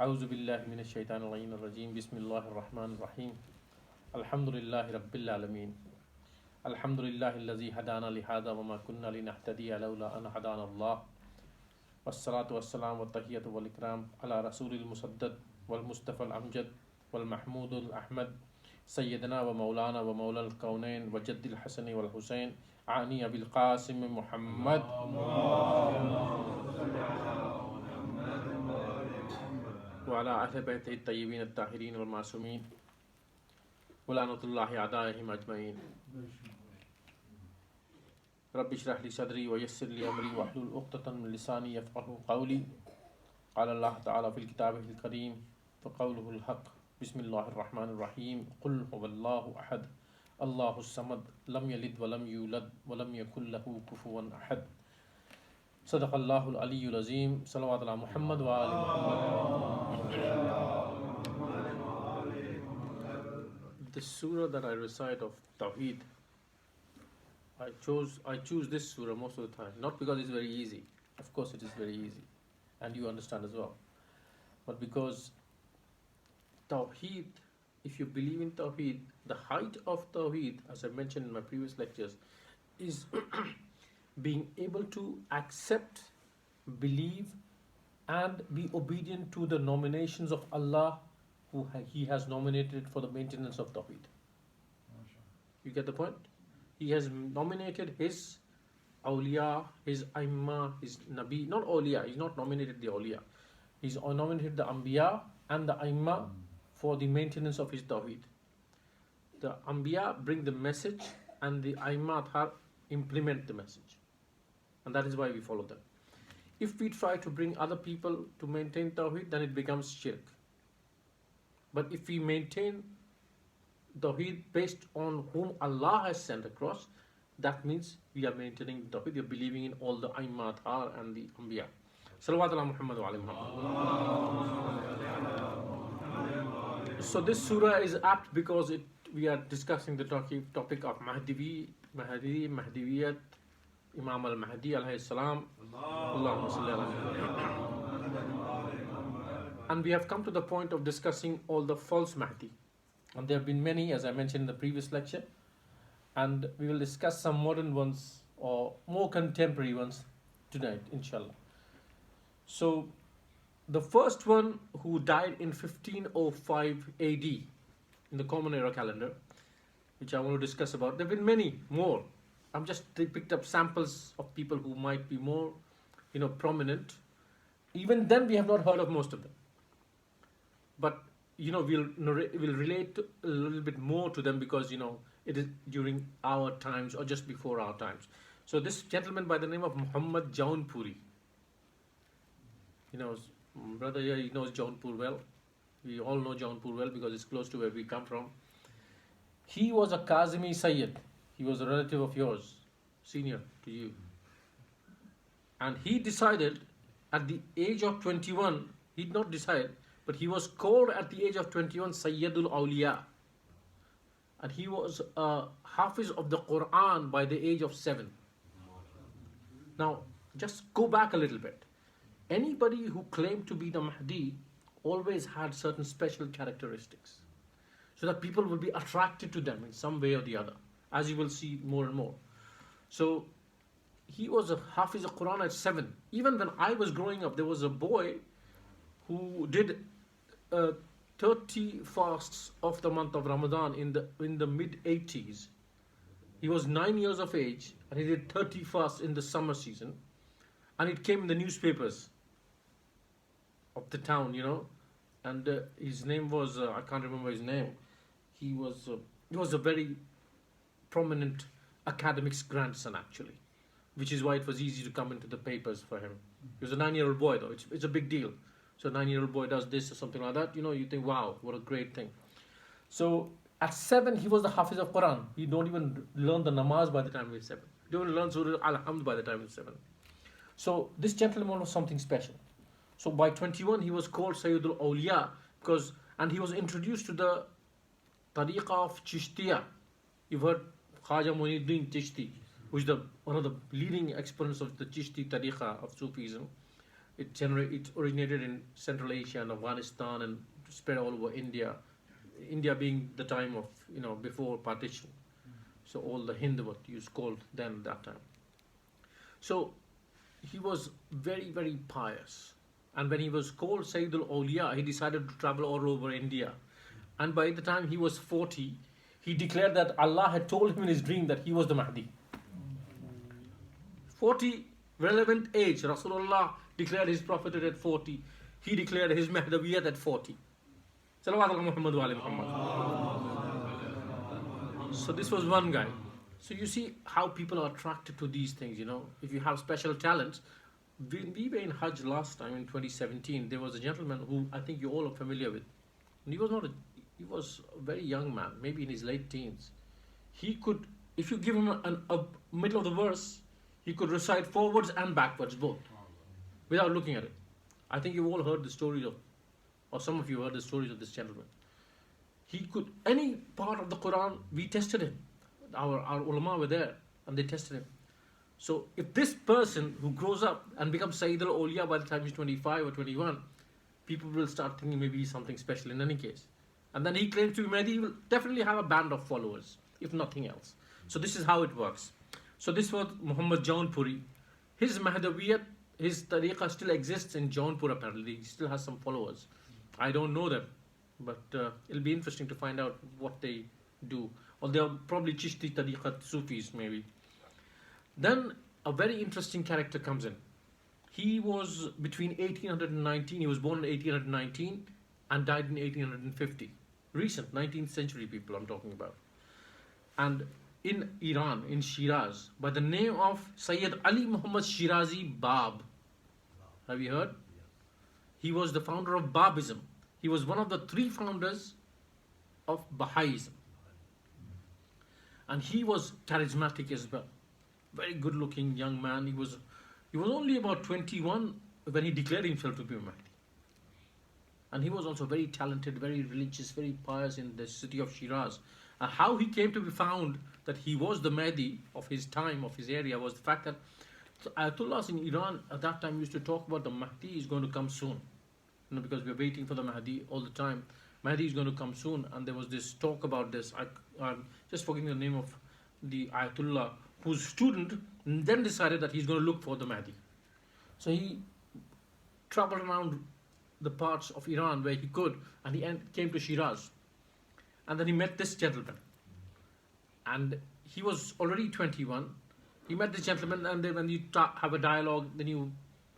أعوذ بالله من الشيطان اللعين الرجيم بسم الله الرحمن الرحيم الحمد لله رب العالمين الحمد لله الذي هدانا لهذا وما كنا لنهتدي لولا أن هدانا الله والصلاة والسلام والتحية والإكرام على رسول المسدد والمصطفى الأمجد والمحمود الأحمد سيدنا ومولانا ومولى الكونين وجد الحسن والحسين عني بالقاسم محمد وعلى أهل بيته الطيبين الطاهرين والمعصومين ولعنة الله أعدائهم أجمعين رب اشرح لي صدري ويسر لي أمري واحلل عقدة من لساني يفقهوا قولي قال الله تعالى في كتابه الكريم فقوله الحق بسم الله الرحمن الرحيم قل هو الله أحد الله الصمد لم يلد ولم يولد ولم يكن له كفوا أحد صدق الله العلي العظيم صلوات على محمد وآل محمد. The surah that I recite of Tawheed, I choose this surah most of the time, not because it's very easy. Of course it is very easy, and you understand as well. But because Tawheed, if you believe in Tawheed, the height of Tawheed, as I mentioned in my previous lectures, is being able to accept, believe, and be obedient to the nominations of Allah who He has nominated for the maintenance of Tawheed. You get the point? He has nominated His awliya, His aimma, His nabi, not awliya, He's not nominated the awliya. He's nominated the anbiya and the aimma for the maintenance of His Tawheed. The anbiya bring the message and the aimma implement the message. And that is why we follow them. If we try to bring other people to maintain Tawheed, then it becomes shirk. But if we maintain Tawheed based on whom Allah has sent across, that means we are maintaining Tawheed, we are believing in all the Aimmat and the Anbiya. Salawat ala Muhammad wa ala Muhammad. So this surah is apt because we are discussing the topic of Mahdiviyat, Imam Mehdi alayhi salam. Allahumma salli ala And we have come to the point of discussing all the false Mahdi. And there have been many, as I mentioned in the previous lecture. And we will discuss some modern ones or more contemporary ones tonight, inshallah. So, the first one who died in 1505 AD in the Common Era calendar, which I want to discuss about, there have been many more. I'm just picked up samples of people who might be more, prominent. Even then, we have not heard of most of them. But we'll relate a little bit more to them because it is during our times or just before our times. So this gentleman by the name of Muhammad Puri, brother here, he knows Jaunpur well. We all know Jaunpur well because it's close to where we come from. He was a Qazimi Syed. He was a relative of yours, senior to you. And he decided at the age of 21, he did not decide, but he was called at the age of 21 Sayyidul Awliya. And he was a Hafiz of the Quran by the age of 7. Now, just go back a little bit. Anybody who claimed to be the Mahdi always had certain special characteristics so that people will be attracted to them in some way or the other, as you will see more and more. So, he was a Hafiz of Quran at 7. Even when I was growing up, there was a boy who did 30 fasts of the month of Ramadan in the mid-80s. He was 9 years of age and he did 30 fasts in the summer season, and it came in the newspapers of the town, and his name was, I can't remember his name. He was a very prominent academic's grandson actually, which is why it was easy to come into the papers for him. He was a 9-year-old boy though, it's a big deal. So a 9-year-old boy does this or something like that, you think, wow, what a great thing. So at 7, he was the Hafiz of Quran. He don't even learn the namaz by the time he was 7. He don't learn Surah Al-Hamd by the time he was 7. So this gentleman was something special. So by 21, he was called Sayyidul Awliya and he was introduced to the Tariqah of Chishtiya. You've heard Khaja Muinuddin Chishti, who is one of the leading exponents of the Chishti Tariqah of Sufism. It originated in Central Asia and Afghanistan and spread all over India. India being the time of, before partition. So all the Hind, what you called then that time. So he was very, very pious. And when he was called Sayyid al-Awliya, he decided to travel all over India. And by the time he was 40, he declared that Allah had told him in his dream that he was the Mahdi. 40, relevant age. Rasulullah declared his prophethood at 40. He declared his Mahdawiyyat at 40. Salawat ala Muhammad wa ali Muhammad. So this was one guy. So you see how people are attracted to these things, If you have special talents. We were in Hajj last time in 2017. There was a gentleman who I think you all are familiar with. And he was a very young man, maybe in his late teens. He could, if you give him a middle of the verse, he could recite forwards and backwards both, without looking at it. I think you've all heard the story of, or some of you heard the stories of this gentleman. He could, any part of the Quran, we tested him. Our ulama were there, and they tested him. So if this person who grows up and becomes Sayyid al-Awliya by the time he's 25 or 21, people will start thinking maybe he's something special in any case. And then he claims to be Mehdi, he will definitely have a band of followers, if nothing else. So this is how it works. So this was Muhammad Jaunpuri. His Mahdawiyyat, his tariqah still exists in Jaunpur apparently. He still has some followers. I don't know them, but it'll be interesting to find out what they do. Or they're probably Chishti tariqah Sufis maybe. Then a very interesting character comes in. He was between 1819, he was born in 1819 and died in 1850. Recent, 19th century people I'm talking about. And in Iran, in Shiraz, by the name of Sayyid Ali Muhammad Shirazi Bab. Have you heard? He was the founder of Babism. He was one of the 3 founders of Baha'ism. And he was charismatic as well. Very good looking young man. He was only about 21 when he declared himself to be Mahdi. And he was also very talented, very religious, very pious in the city of Shiraz. And how he came to be found that he was the Mahdi of his time, of his area, was the fact that Ayatollahs in Iran at that time used to talk about the Mahdi is going to come soon. Because we're waiting for the Mahdi all the time. Mahdi is going to come soon. And there was this talk about this. I'm just forgetting the name of the Ayatollah, whose student then decided that he's going to look for the Mahdi. So he traveled around the parts of Iran where he could, and he came to Shiraz. And then he met this gentleman. And he was already 21. He met this gentleman, and then when you have a dialogue, then you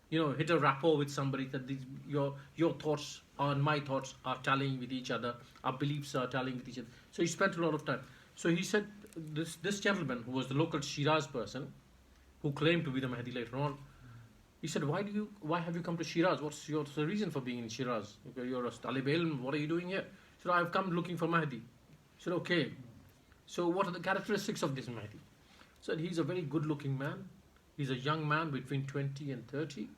hit a rapport with somebody that your thoughts and my thoughts are tallying with each other, our beliefs are tallying with each other. So he spent a lot of time. So he said, this gentleman, who was the local Shiraz person, who claimed to be the Mahdi later on, he said, why have you come to Shiraz? What's the reason for being in Shiraz? You're a Talib Ilm, what are you doing here? He said, I've come looking for Mahdi. He said, okay. So what are the characteristics of this Mahdi? He said, he's a very good looking man. He's a young man between 20 and 30.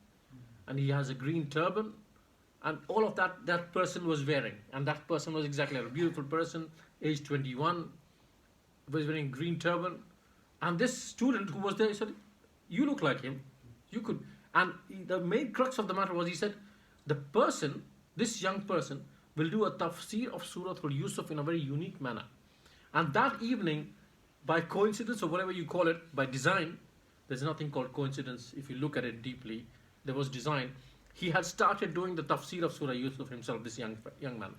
And he has a green turban. And all of that person was wearing. And that person was exactly a beautiful person, age 21, was wearing green turban. And this student who was there, he said, you look like him. You could. And the main crux of the matter was, he said, this young person, will do a tafsir of Surah Al-Yusuf in a very unique manner. And that evening, by coincidence or whatever you call it, by design, there's nothing called coincidence if you look at it deeply, there was design. He had started doing the tafsir of Surah Yusuf himself, this young man.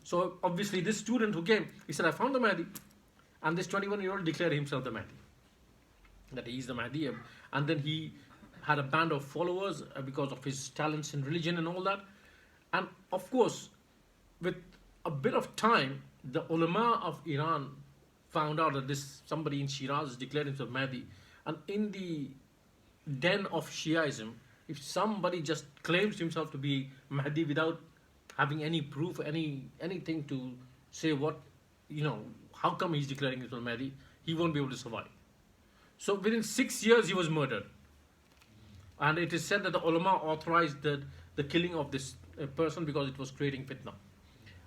So obviously this student who came, he said, I found the Mahdi. And this 21-year-old declared himself the Mahdi. That he is the Mahdi. And then he had a band of followers because of his talents in religion and all that. And of course, with a bit of time, the ulama of Iran found out that somebody in Shiraz declared himself Mahdi. And in the den of Shiaism, if somebody just claims himself to be Mahdi without having any proof, anything to say how come he's declaring himself Mahdi, he won't be able to survive. So within 6 years, he was murdered. And it is said that the ulama authorized the killing of this person because it was creating fitna.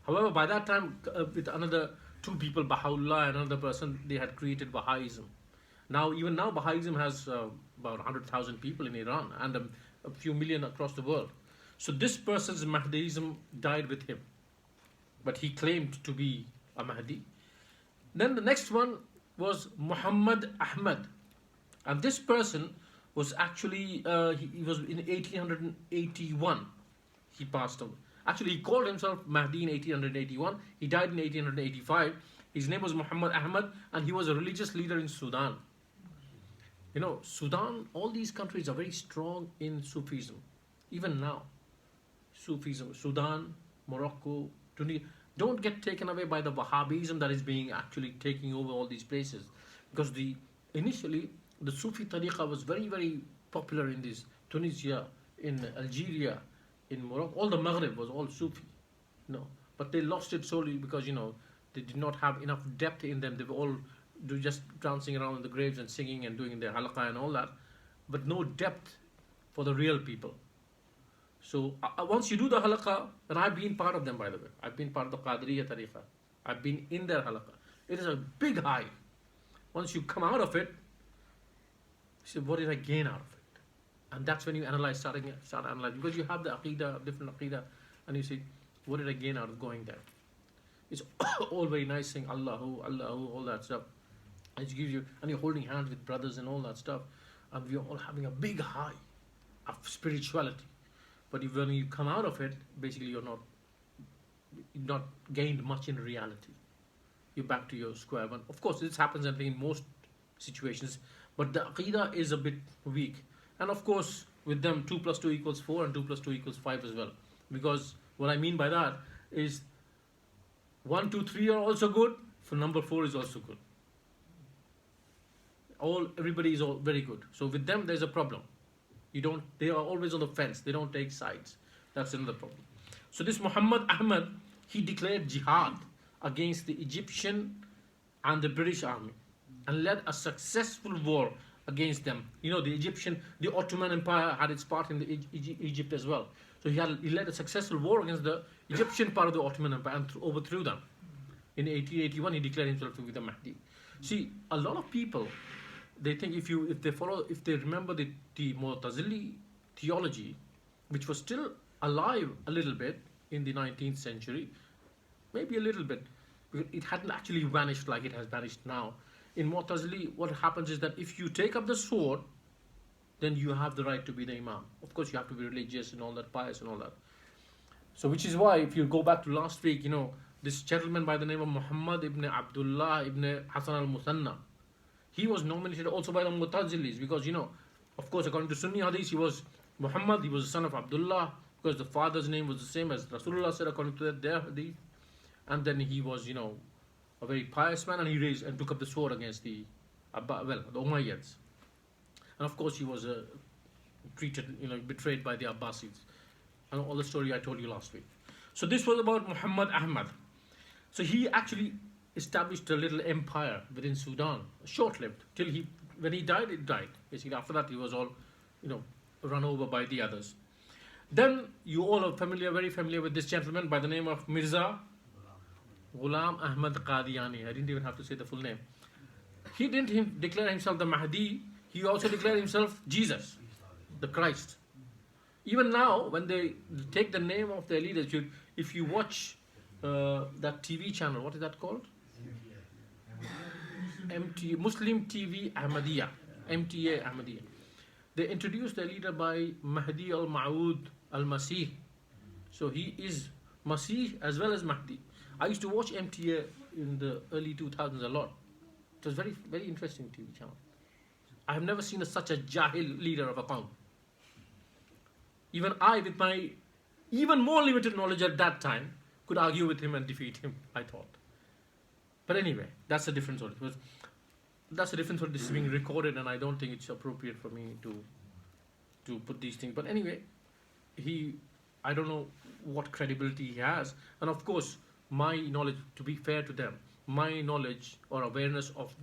However, by that time, with another 2 people, Baha'u'llah and another person, they had created Baha'ism. Even now, Baha'ism has about 100,000 people in Iran, and a few million across the world. So this person's Mahdiism died with him, but he claimed to be a Mahdi. Then the next one was Muhammad Ahmed, and this person was actually he was in 1881. He passed away. Actually, he called himself Mahdi in 1881. He died in 1885. His name was Muhammad Ahmed, and he was a religious leader in Sudan. You know, Sudan, all these countries are very strong in Sufism. Even now, Sufism, Sudan, Morocco, Tunisia, don't get taken away by the Wahhabism that is being actually taking over all these places. Because initially, the Sufi tariqah was very, very popular in this Tunisia, in Algeria, in Morocco. All the Maghreb was all Sufi. No, but they lost it solely because, you know, they did not have enough depth in them. They were all just dancing around in the graves and singing and doing their halaqah and all that, but no depth for the real people. So once you do the halaqah, and I've been part of them, by the way. I've been part of the Qadiriya tariqah. I've been in their halaqah. It is a big high. Once you come out of it, you say, what did I gain out of it? And that's when you start analyzing, because you have the aqidah, different aqidah, and you say, what did I gain out of going there? It's all very nice saying Allahu, Allahu, all that stuff. And it gives you, and you're holding hands with brothers and all that stuff, and we're all having a big high of spirituality. But when you come out of it, basically you're not gained much in reality. You're back to your square one. Of course, this happens I think in most situations, but the aqidah is a bit weak. And of course, with them, 2 + 2 = 4 and 2 + 2 = 5 as well. Because what I mean by that is 1, 2, 3 are also good. For number 4 is also good. Everybody is all very good. So with them, there's a problem. They are always on the fence. They don't take sides. That's another problem. So this Muhammad Ahmed, he declared jihad against the Egyptian and the British army and led a successful war against them. You know, the Ottoman Empire had its part in the Egypt as well. So he led a successful war against the Egyptian part of the Ottoman Empire and overthrew them. In 1881, he declared himself to be the Mahdi. See, a lot of people, they think if they remember the Mu'tazili theology, which was still alive a little bit in the 19th century, maybe a little bit, because it hadn't actually vanished like it has vanished now. In Mu'tazili, what happens is that if you take up the sword, then you have the right to be the Imam. Of course, you have to be religious and all that, pious and all that. So, which is why, if you go back to last week, you know, this gentleman by the name of Muhammad ibn Abdullah ibn Hasan al-Musanna, he was nominated also by the Mu'tazilis because, you know, of course, according to Sunni Hadith, he was Muhammad, he was the son of Abdullah, because the father's name was the same as Rasulullah said, according to their Hadith. And then he was, you know, a very pious man, and he raised and took up the sword against the Umayyads. And of course, he was treated, you know, betrayed by the Abbasids. And all the story I told you last week. So this was about Muhammad Ahmed. So he actually established a little empire within Sudan, short-lived, till when he died, it died. Basically, after that, he was all, you know, run over by the others. Then you all are very familiar with this gentleman by the name of Mirza Ghulam Ahmad Qadiani. I didn't even have to say the full name. He didn't declare himself the Mahdi. He also declared himself Jesus, the Christ. Even now, when they take the name of their leaders, if you watch that TV channel, what is that called? Muslim TV Ahmadiyya, MTA Ahmadiyya. They introduced their leader by Mahdi al-Ma'ud al-Masih. So he is Masih as well as Mahdi. I used to watch MTA in the early 2000s a lot. It was very, very interesting TV channel. I have never seen such a Jahil leader of a qawm. Even I, with my even more limited knowledge at that time, could argue with him and defeat him, I thought. But anyway, that's a different story. That's a different story. This is being recorded, and I don't think it's appropriate for me to put these things. But anyway, I don't know what credibility he has. And of course, my knowledge, to be fair to them, my knowledge or awareness of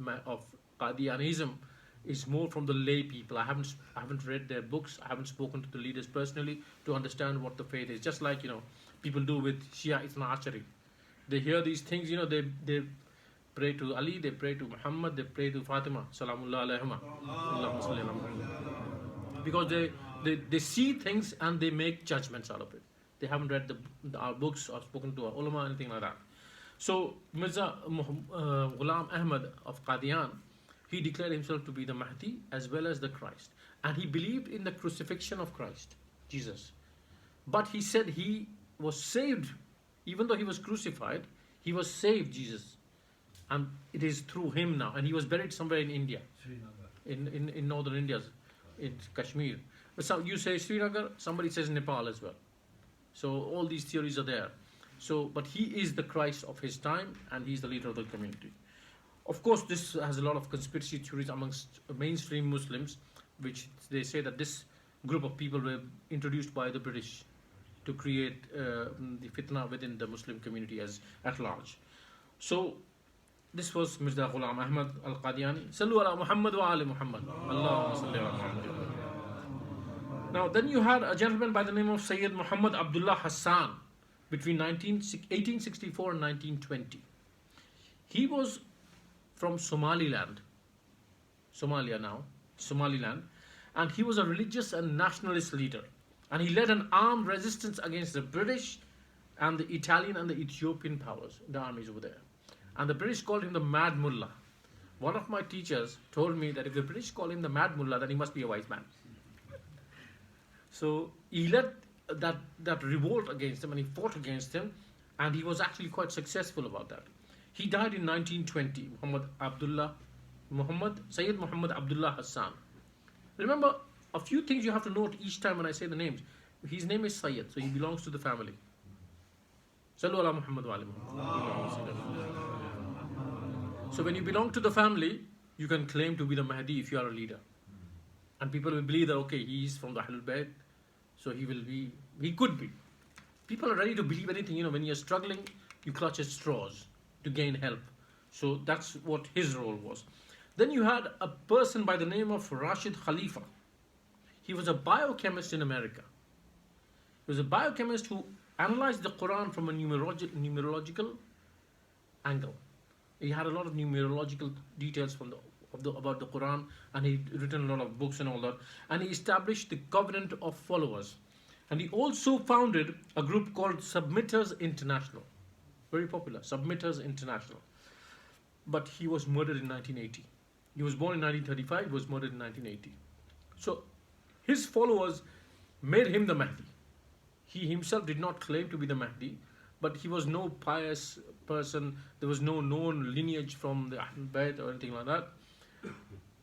Qadianism is more from the lay people. I haven't read their books. I haven't spoken to the leaders personally to understand what the faith is. Just like, you know, people do with Shia Ithna Ashari. They hear these things, you know, they pray to Ali, they pray to Muhammad, they pray to Fatima, Salamullah alayhima. Because They see things and they make judgments out of it. They haven't read our books or spoken to our ulama, anything like that. So Mirza Ghulam Ahmed of Qadian, he declared himself to be the Mahdi as well as the Christ. And he believed in the crucifixion of Christ, Jesus. But he said he was saved, even though he was crucified, he was saved, Jesus. And it is through him now. And he was buried somewhere in India, in northern India, in Kashmir. But so you say Srinagar, somebody says Nepal as well. So all these theories are there. So, but he is the Christ of his time, and he's the leader of the community. Of course, this has a lot of conspiracy theories amongst mainstream Muslims, which they say that this group of people were introduced by the British to create the fitna within the Muslim community at large. So, this was Mirza Ghulam Ahmad Al-Qadiani. Sallu ala Muhammad wa ali Muhammad. Allahumma salli ala Muhammad. Now, then you had a gentleman by the name of Syed Muhammad Abdullah Hassan between 1864 and 1920. He was from Somaliland, Somaliland, and he was a religious and nationalist leader. And he led an armed resistance against the British and the Italian and the Ethiopian powers, the armies over there. And the British called him the Mad Mullah. One of my teachers told me that if the British call him the Mad Mullah, then he must be a wise man. So he led that revolt against him, and he fought against him, and he was actually quite successful about that. He died in 1920, Syed Muhammad Abdullah Hassan. Remember, a few things you have to note each time when I say the names. His name is Syed, so he belongs to the family. Sallu ala Muhammad wa ali Muhammad. So when you belong to the family, you can claim to be the Mahdi if you are a leader. And people will believe that, okay, he is from the Ahlul Bayt, so he could be. People are ready to believe anything. When you're struggling, you clutch at straws to gain help. So that's what his role was. Then you had a person by the name of Rashid Khalifa. He was a biochemist in America. He was a biochemist who analyzed the Quran from a numerological angle. He had a lot of numerological details about the Quran, and he'd written a lot of books and all that. And he established the Covenant of Followers. And he also founded a group called Submitters International. Very popular, Submitters International. But he was murdered in 1980. He was born in 1935, he was murdered in 1980. So his followers made him the Mahdi. He himself did not claim to be the Mahdi, but he was no pious person. There was no known lineage from the Ahlul Bayt or anything like that.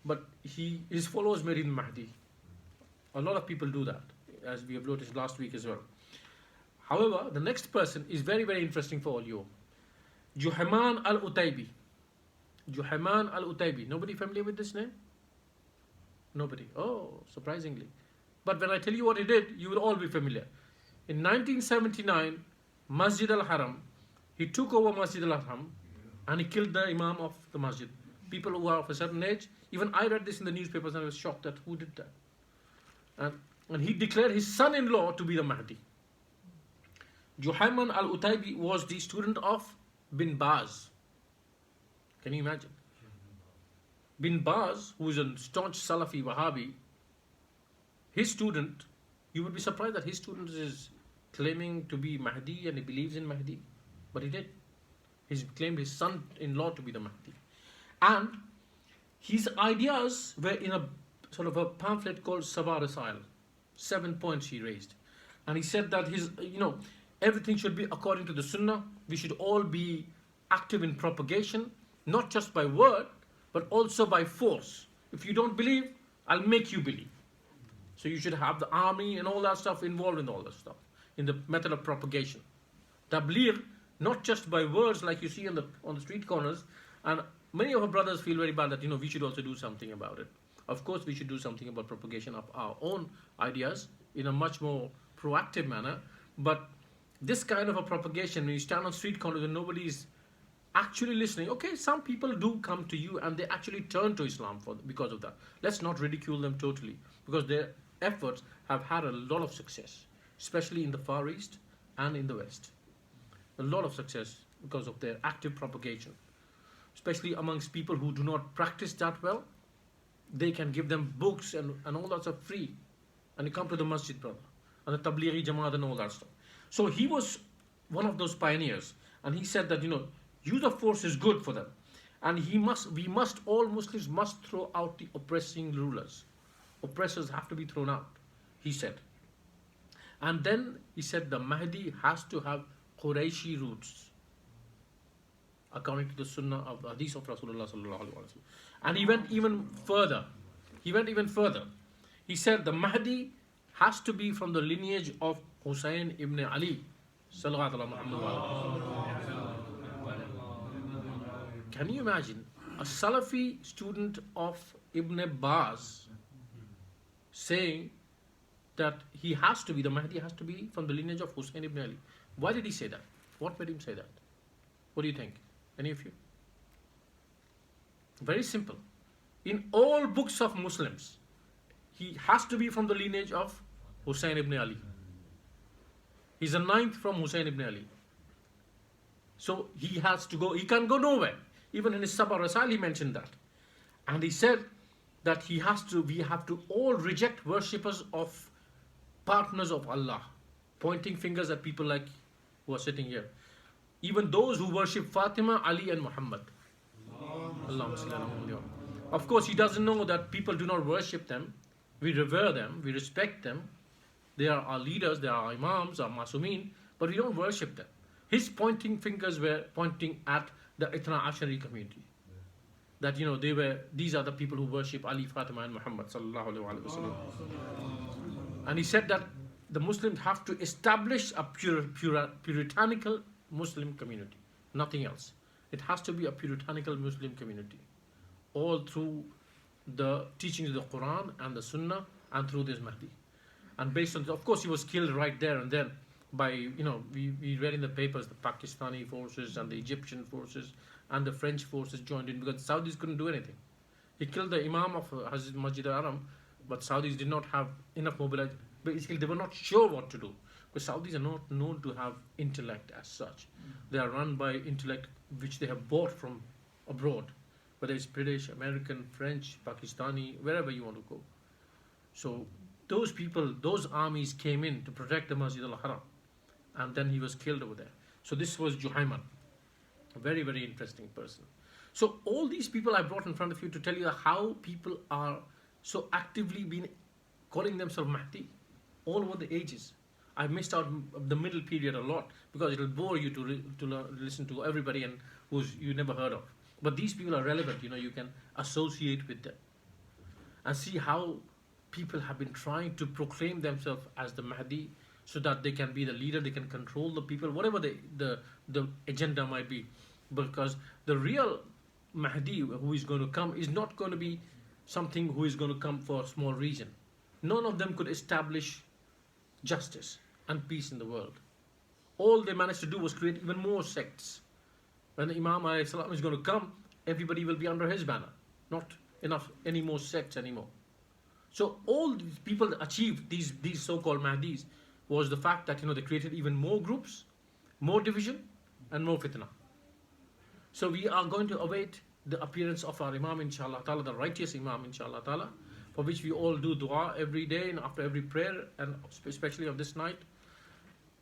But his followers made him Mahdi. A lot of people do that, as we have noticed last week as well. However, the next person is very, very interesting for all you. Juhayman al-Utaybi. Juhayman al-Utaybi. Nobody familiar with this name? Nobody. Oh, surprisingly. But when I tell you what he did, you will all be familiar. In 1979, Masjid al-Haram, he took over Masjid al-Haram and he killed the Imam of the Masjid. People who are of a certain age, even I read this in the newspapers and I was shocked that who did that. And he declared his son-in-law to be the Mahdi. Juhayman al-Utaybi was the student of Bin Baz. Can you imagine? Bin Baz, who is a staunch Salafi Wahhabi, his student, you would be surprised that his student is claiming to be Mahdi and he believes in Mahdi. But he did. He claimed his son-in-law to be the Mahdi. And his ideas were in a sort of a pamphlet called Sabah Rasail. 7 points he raised. And he said that everything should be according to the Sunnah. We should all be active in propagation, not just by word, but also by force. If you don't believe, I'll make you believe. So you should have the army and all that stuff involved in all that stuff, in the method of propagation. Tabligh, not just by words like you see on the street corners. And many of our brothers feel very bad that, we should also do something about it. Of course, we should do something about propagation of our own ideas in a much more proactive manner. But this kind of a propagation, when you stand on street corners and nobody's actually listening, okay, some people do come to you and they actually turn to Islam because of that. Let's not ridicule them totally, because their efforts have had a lot of success, especially in the Far East and in the West. A lot of success because of their active propagation, especially amongst people who do not practice that well. They can give them books and all that stuff free. and he come to the masjid, brother, and the Tablighi Jamaat and all that stuff. So he was one of those pioneers, and he said that use of force is good for them, and all Muslims must throw out the oppressing rulers. Oppressors have to be thrown out, he said. And then he said the Mahdi has to have Qurayshi roots, according to the Sunnah of the Hadith of Rasulullah sallallahu alaihi wasallam. And he went even further. He said the Mahdi has to be from the lineage of Hussein ibn Ali. Can you imagine a Salafi student of Ibn Baz saying that the Mahdi has to be from the lineage of Hussein ibn Ali? Why did he say that? What made him say that? What do you think? Any of you? Very simple. In all books of Muslims, he has to be from the lineage of Hussein ibn Ali. He's the ninth from Hussein ibn Ali. So he can go nowhere. Even in his Sabah Rasail he mentioned that. And he said that we have to all reject worshippers of partners of Allah, pointing fingers at people like who are sitting here. Even those who worship Fatima, Ali and Muhammad. Of course, he doesn't know that people do not worship them. We revere them, we respect them. They are our leaders, they are our imams, our masumeen, but we don't worship them. His pointing fingers were pointing at the Ithna Ashari community. That these are the people who worship Ali, Fatima and Muhammad sallallahu alaihi wasallam. And he said that the Muslims have to establish a puritanical Muslim community, nothing else. It has to be a puritanical Muslim community, all through the teachings of the Quran and the Sunnah and through this Mahdi. And based on this, of course, he was killed right there and then by, we read in the papers, the Pakistani forces and the Egyptian forces and the French forces joined in because the Saudis couldn't do anything. He killed the Imam of Masjid al-Haram, but Saudis did not have enough mobilization. Basically, they were not sure what to do. Because Saudis are not known to have intellect as such. They are run by intellect which they have bought from abroad, whether it's British, American, French, Pakistani, wherever you want to go. So those people, those armies came in to protect the Masjid al-Haram, and then he was killed over there. So this was Juhayman, a very, very interesting person. So all these people I brought in front of you to tell you how people are so actively been calling themselves Mahdi all over the ages. I missed out the middle period a lot because it will bore you to listen to everybody and who's you never heard of. But these people are relevant, you can associate with them and see how people have been trying to proclaim themselves as the Mahdi so that they can be the leader, they can control the people, whatever the agenda might be. Because the real Mahdi who is going to come is not going to be something who is going to come for a small region. None of them could establish justice and peace in the world. All they managed to do was create even more sects. When the Imam is going to come, everybody will be under his banner. Not enough any more sects anymore. So all these people that achieved these so-called Mahdis was the fact that they created even more groups, more division, and more fitna. So we are going to await the appearance of our Imam, inshallah ta'ala, the righteous Imam, inshallah ta'ala, for which we all do dua every day and after every prayer, and especially of this night.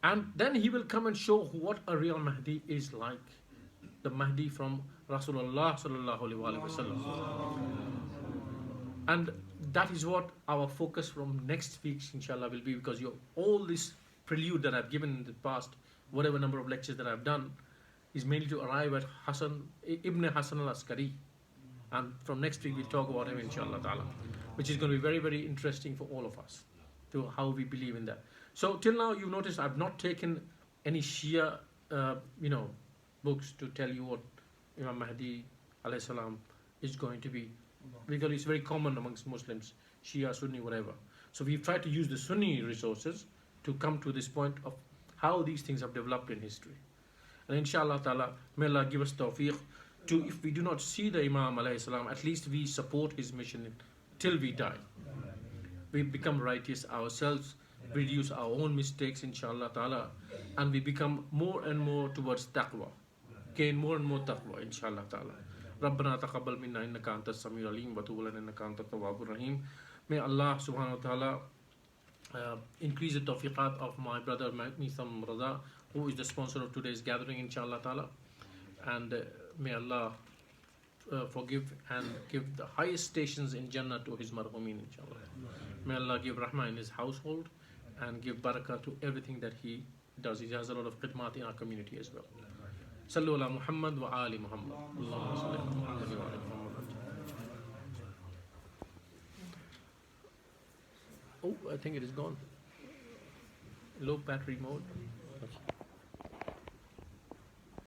And then he will come and show what a real Mahdi is like. The Mahdi from Rasulullah sallallahu alaihi wasallam. And that is what our focus from next week, inshallah, will be, because all this prelude that I've given in the past, whatever number of lectures that I've done, is mainly to arrive at Ibn Hasan al-Askari. And from next week we'll talk about him, inshallah ta'ala, which is going to be very, very interesting for all of us, to how we believe in that. So till now you've noticed I've not taken any Shia books to tell you what Imam Mahdi alayhi salam is going to be, because it's very common amongst Muslims, Shia, Sunni, whatever. So we've tried to use the Sunni resources to come to this point of how these things have developed in history. And inshallah ta'ala, may Allah give us tawfiq to, if we do not see the Imam alayhi salam, at least we support his mission till we die. We become righteous ourselves, reduce our own mistakes, inshallah ta'ala, and we become more and more towards taqwa, gain more and more taqwa, inshallah ta'ala. ربنا تقبل منا إنك أنت السميع العليم وتب علينا إنك أنت التواب الرحيم. May Allah subhanahu wa ta'ala increase the tawfiqat of my brother Misam Raza, who is the sponsor of today's gathering, inshallah ta'ala. And may Allah forgive and give the highest stations in Jannah to his marhumeen, inshallah. May Allah give rahmah in his household and give barakah to everything that he does. He has a lot of khidmat in our community as well. Sallu ala Muhammad wa ali Muhammad. Allahumma salli ala Muhammad wa ali Muhammad. Oh, I think it is gone. Low battery mode.